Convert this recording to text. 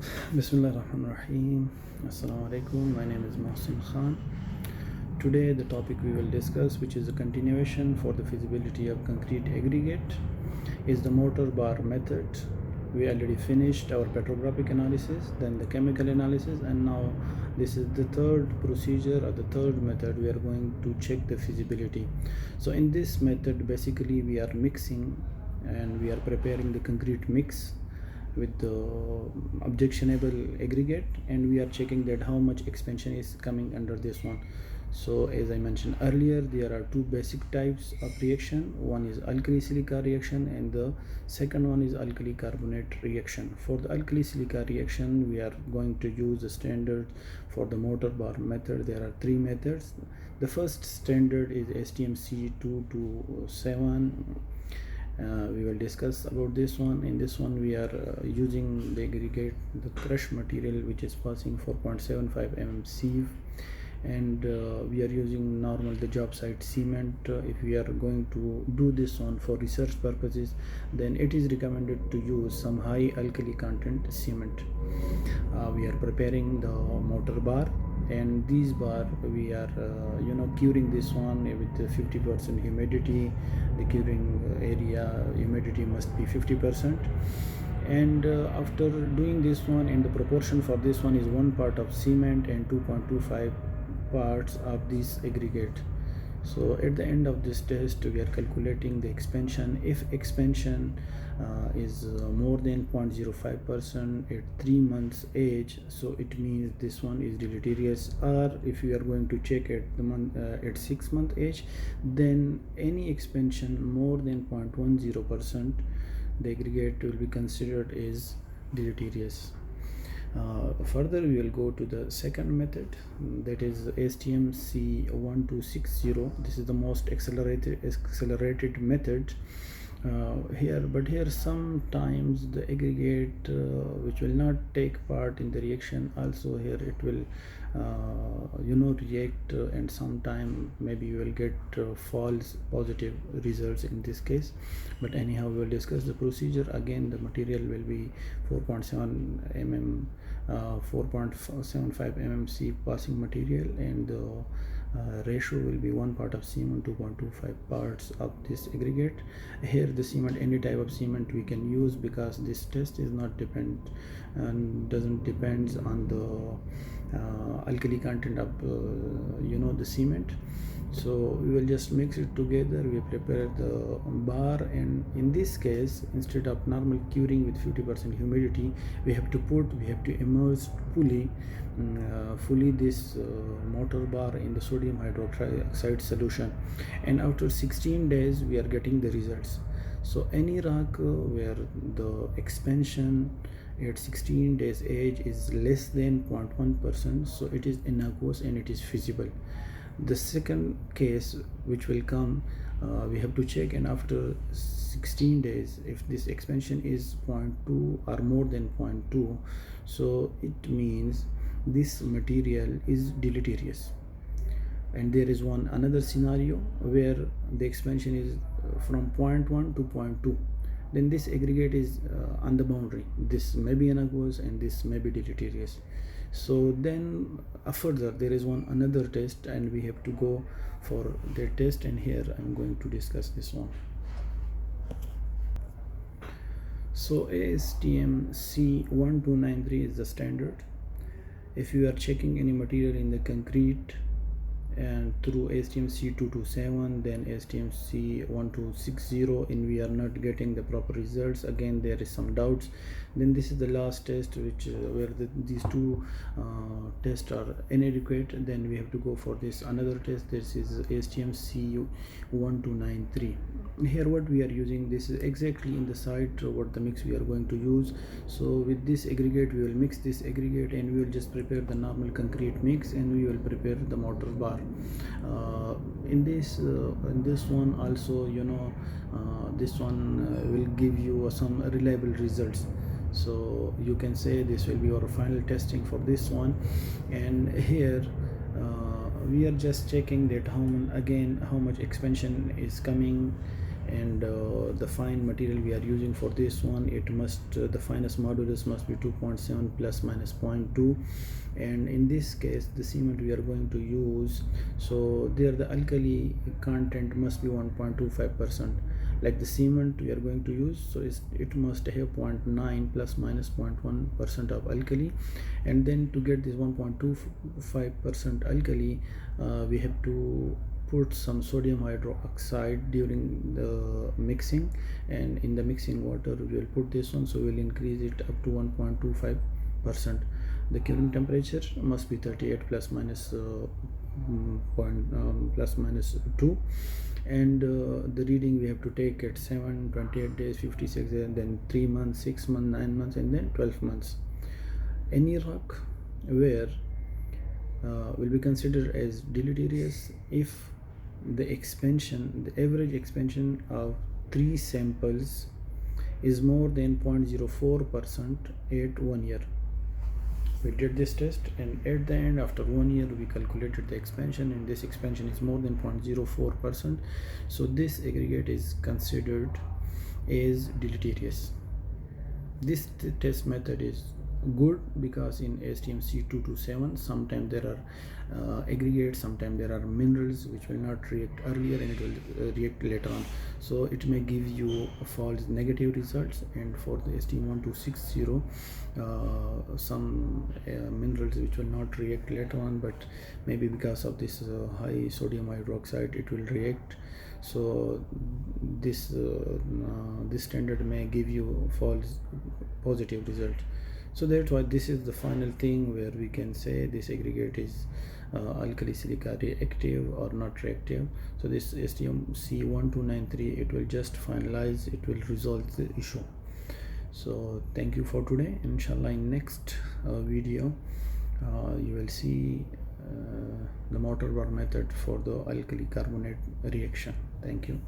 Bismillah ar-Rahman ar-Rahim. Assalamu alaikum. My name is Mohsin Khan. Today, the topic we will discuss, which is a continuation for the feasibility of concrete aggregate, is the mortar bar method. We already finished our petrographic analysis, then the chemical analysis, and now this is the third procedure or the third method. We are going to check the feasibility. So, in this method, basically, we are mixing and we are preparing the concrete mix with the objectionable aggregate, and we are checking that how much expansion is coming under this one. So as I mentioned earlier, there are two basic types of reaction. One is alkali silica reaction and the second one is alkali carbonate reaction. For the alkali silica reaction, we are going to use the standard for the mortar bar method. There are three methods. The first standard is STM C227. We will discuss about this one. In this one, we are using the aggregate, the crushed material, which is passing 4.75 mm sieve, and we are using normal the job site cement. If we are going to do this one for research purposes, then it is recommended to use some high alkali content cement. We are preparing the mortar bar, and these bar we are curing this one with the 50% humidity. The curing area humidity must be 50%, and after doing this one, and the proportion for this one is 1 part of cement and 2.25 parts of this aggregate. So at the end of this test, we are calculating the expansion. If expansion is more than 0.05% at 3 months age, so it means this one is deleterious. Or if you are going to check at the month at 6 month age, then any expansion more than 0.10%, the aggregate will be considered as deleterious. Further, we will go to the second method, that is STM C1260. This is the most accelerated method here sometimes the aggregate which will not take part in the reaction, also here it will react, and sometime maybe you will get false positive results in this case. But anyhow, we will discuss the procedure. Again, the material will be 4.7 mm 4.75 mm sieve passing material, and the ratio will be 1 part of cement, 2.25 parts of this aggregate. Here the cement, any type of cement we can use, because this test is not doesn't depends on the alkali content of the cement. So we will just mix it together. We prepare the bar, and in this case, instead of normal curing with 50% humidity, we have to immerse fully this mortar bar in the sodium hydroxide solution, and after 16 days we are getting the results. So any rock where the expansion at 16 days age is less than 0.1%, so it is innocuous and it is feasible. The second case which will come, we have to check, and after 16 days, if this expansion is 0.2 or more than 0.2, so it means this material is deleterious. And there is another scenario where the expansion is from 0.1 to 0.2, then this aggregate is on the boundary. This may be innocuous and this may be deleterious. So then further there is another test, and we have to go for the test, and here I'm going to discuss this one. So ASTM C1293 is the standard. If you are checking any material in the concrete and through STM C227, then STM C1260, and we are not getting the proper results, again there is some doubts, then this is the last test which where these two tests are inadequate, then we have to go for this another test. This is STM C1293. Here what we are using, this is exactly in the site what the mix we are going to use. So with this aggregate we will mix this aggregate, and we will just prepare the normal concrete mix, and we will prepare the mortar bar. In this one also, this one will give you some reliable results. So you can say this will be your final testing for this one. And here we are just checking that how much expansion is coming, and the fine material we are using for this one, it must the finest modulus must be 2.7 plus minus 0.2, and in this case the cement we are going to use, so there the alkali content must be 1.25%, like the cement we are going to use, so it must have 0.9 plus minus 0.1% of alkali. And then to get this 1.25% alkali, we have to put some sodium hydroxide during the mixing, and in the mixing water we will put this one, so we will increase it up to 1.25%. The cooling temperature must be 38 plus minus plus minus 2, and the reading we have to take at 7, 28 days, 56 days, and then 3 months, 6 months, 9 months, and then 12 months. Any rock where will be considered as deleterious if the average expansion of 3 samples is more than 0.04% at 1 year. We did this test, and at the end, after 1 year, we calculated the expansion, and this expansion is more than 0.04%. So this aggregate is considered as deleterious. This test method is good because in ASTM C227 sometimes there are aggregates, sometimes there are minerals which will not react earlier and it will react later on, so it may give you false negative results. And for the STM1260 some minerals which will not react later on, but maybe because of this high sodium hydroxide it will react, so this standard may give you false positive result. So that's why this is the final thing where we can say this aggregate is alkali silica reactive or not reactive. So this STM C1293, it will just finalize, it will resolve the issue. So thank you for today. Inshallah, in next video you will see the mortar bar method for the alkali carbonate reaction. Thank you.